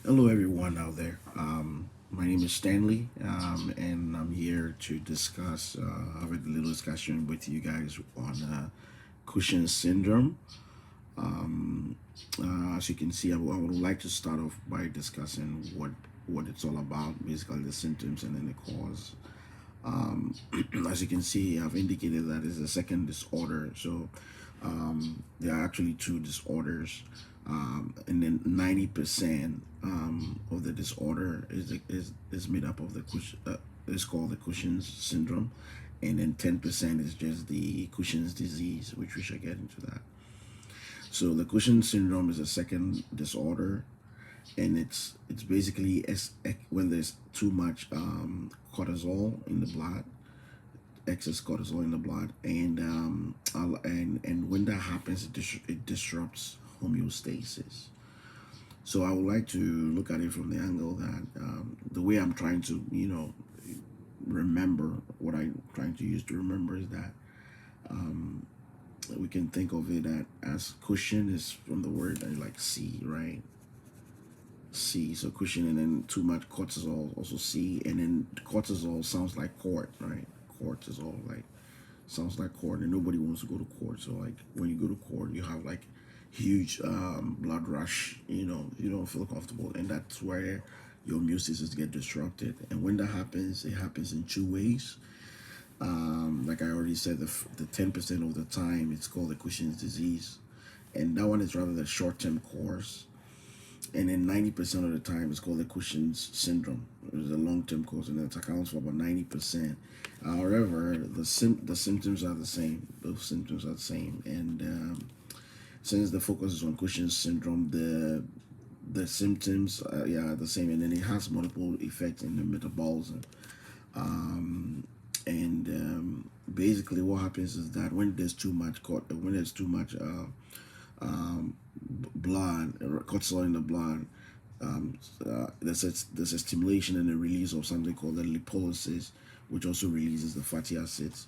Hello, everyone out there. My name is Stanley, and I'm here to discuss, have a little discussion with you guys on Cushing syndrome. Um, as you can see, I would like to start off by discussing what it's all about, basically the symptoms and then the cause. Um, as you can see, I've indicated that it's a second disorder. So there are actually two disorders, and then 90% of the disorder is made up of is called the Cushing's syndrome, and then 10% is just the Cushing's disease, which we shall get into that. So the Cushing syndrome is a second disorder, and it's basically when there's too much cortisol in the blood, excess cortisol in the blood, and when that happens, it disrupts homeostasis. So I would like to look at it from the angle that the way I'm trying to, remember what I'm trying to use to remember is that um, we can think of it as cushion is from the word like C, right? C, so cushion, and then too much cortisol, also C, and then cortisol sounds like court, right? Cortisol, like sounds like court, and nobody wants to go to court. So like when you go to court, you have like huge blood rush. You don't feel comfortable, and that's where your immune systems get disrupted. And when that happens, it happens in two ways. Like I already said, the 10% of the time it's called the Cushing's disease, and that one is rather the short-term course, and then 90% of the time it's called the Cushing's syndrome. It's a long-term course, and that accounts for about 90%. However, the symptoms are the same. Those symptoms are the same, and since the focus is on Cushing's syndrome, the symptoms are the same, and then it has multiple effects in the metabolism. Um, and basically, what happens is that when there's too much blood, cortisol in the blood, um, there's a stimulation and a release of something called the lipolysis, which also releases the fatty acids.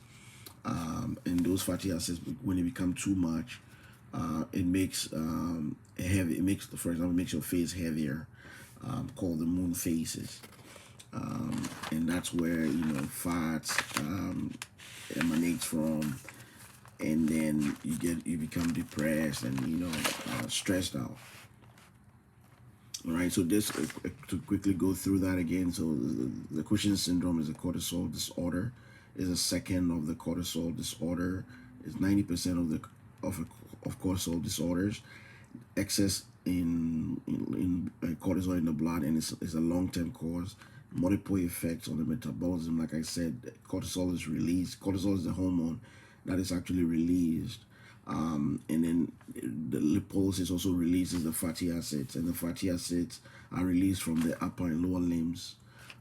And those fatty acids, when they become too much, it makes heavy. It makes, for example, it makes your face heavier, called the moon faces. And that's where fats emanates from, and then you become depressed and stressed out. All right, so this to quickly go through that again. So the Cushing syndrome is a cortisol disorder. Is a second of the cortisol disorder. Is 90% of cortisol disorders. Excess in cortisol in the blood, and it's a long-term cause. Multiple effects on the metabolism. Like I said, cortisol is released. Cortisol is the hormone that is actually released, and then the lipolysis also releases the fatty acids, and the fatty acids are released from the upper and lower limbs,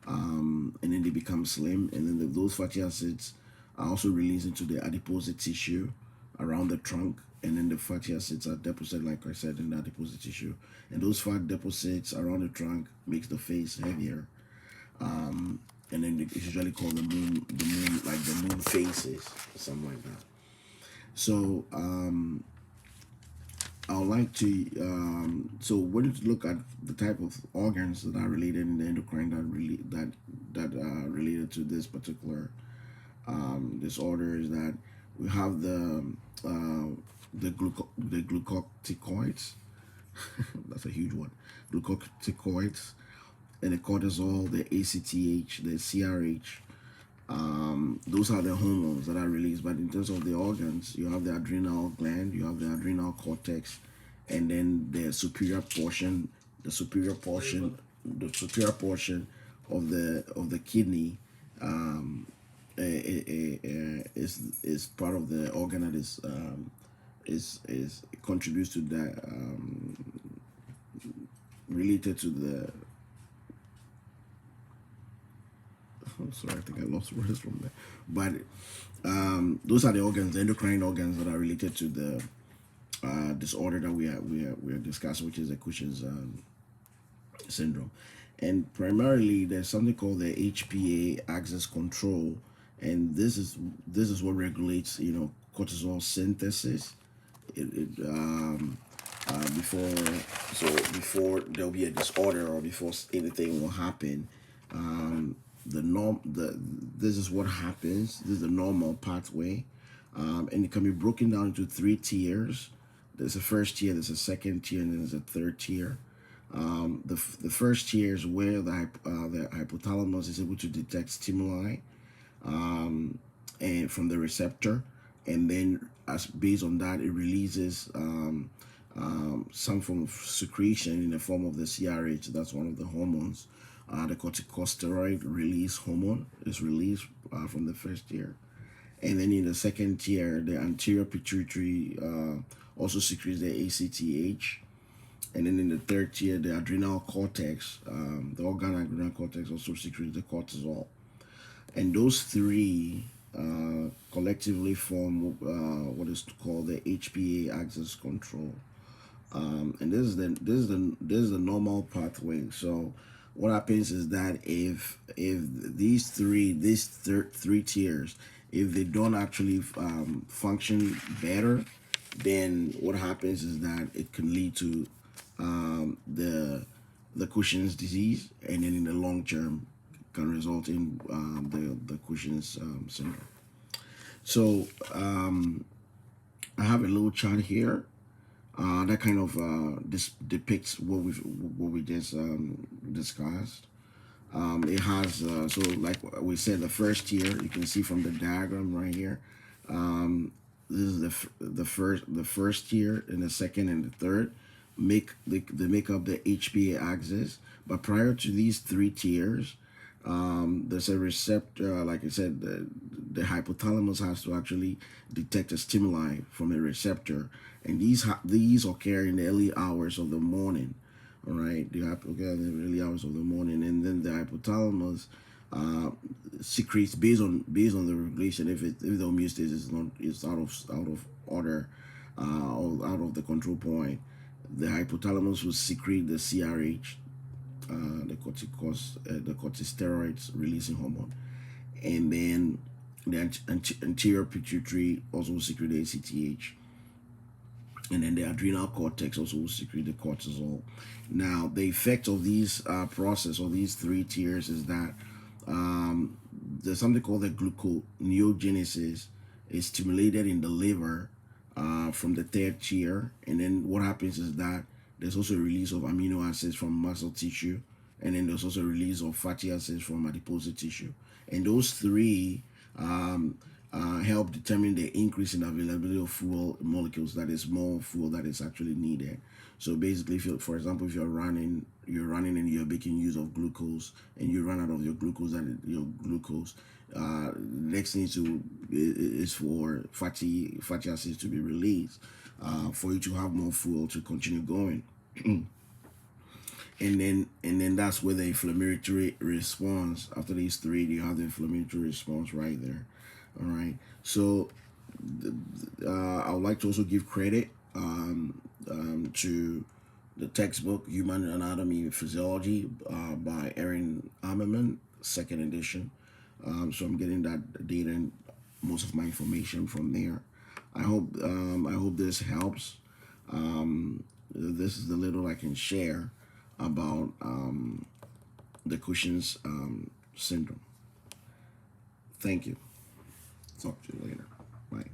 and then they become slim, and then those fatty acids are also released into the adipose tissue around the trunk, and then the fatty acids are deposited, like I said, in the adipose tissue, and those fat deposits around the trunk makes the face heavier, and then it's usually called the moon, like the moon faces, something like that. So I would like to so when you look at the type of organs that are related in the endocrine that are related to this particular disorder is that we have the glucocorticoids. That's a huge one. Glucocorticoids, and the cortisol, the ACTH, the CRH. Those are the hormones that are released. But in terms of the organs, you have the adrenal gland, you have the adrenal cortex, and then the superior portion of the kidney, is part of the organ that is contributes to that, related to the. I'm sorry, I think I lost words from there. But those are the organs, the endocrine organs that are related to the disorder that we are discussing, which is the Cushing's syndrome. And primarily, there's something called the HPA axis control, and this is what regulates cortisol synthesis. It before before there'll be a disorder or before anything will happen. The norm the This is what happens. This is the normal pathway, and it can be broken down into three tiers. There's a first tier, there's a second tier, and then there's a third tier. The first tier is where the hypothalamus is able to detect stimuli, and from the receptor, and then as based on that, it releases some form of secretion in the form of the CRH. That's one of the hormones. The corticosteroid release hormone is released from the first tier, and then in the second tier, the anterior pituitary also secretes the ACTH, and then in the third tier, the adrenal cortex, the organ adrenal cortex also secretes the cortisol, and those three collectively form what is called the HPA axis control. And this is the normal pathway. So what happens is that if three tiers, if they don't actually function better, then what happens is that it can lead to the Cushing's disease, and then in the long term can result in the Cushing's syndrome. So I have a little chart here that kind of depicts what we just discussed. It has so like we said, the first tier you can see from the diagram right here. This is the first tier, and the second and the third they make up the HPA axis. But prior to these three tiers, there's a receptor. Like I said, the hypothalamus has to actually detect a stimuli from a receptor, and these occur in the early hours of the morning. All right, they occur in the early hours of the morning, and then the hypothalamus secretes based on the regulation. If the homeostasis is out of order, or out of the control point, the hypothalamus will secrete the CRH, the corticosteroids releasing hormone, and then the anterior pituitary also will secrete the ACTH, and then the adrenal cortex also will secrete the cortisol. Now, the effect of these process or these three tiers is that there's something called the gluconeogenesis is stimulated in the liver from the third tier, and then what happens is that there's also a release of amino acids from muscle tissue, and then there's also a release of fatty acids from adipose tissue, and those three help determine the increase in availability of fuel molecules. That is more fuel that is actually needed. So basically, if for example, if you're running and you're making use of glucose, and you run out of your glucose, next thing is for fatty acids to be released, for you to have more fuel to continue going. And then that's where the inflammatory response, after these three, you have the inflammatory response right there. All right. So I would like to also give credit to the textbook Human Anatomy and Physiology by Erin Ammerman, second edition. So I'm getting that data and most of my information from there. I hope this helps. This is the little I can share about the Cushing's syndrome. Thank you. Talk to you later. Bye.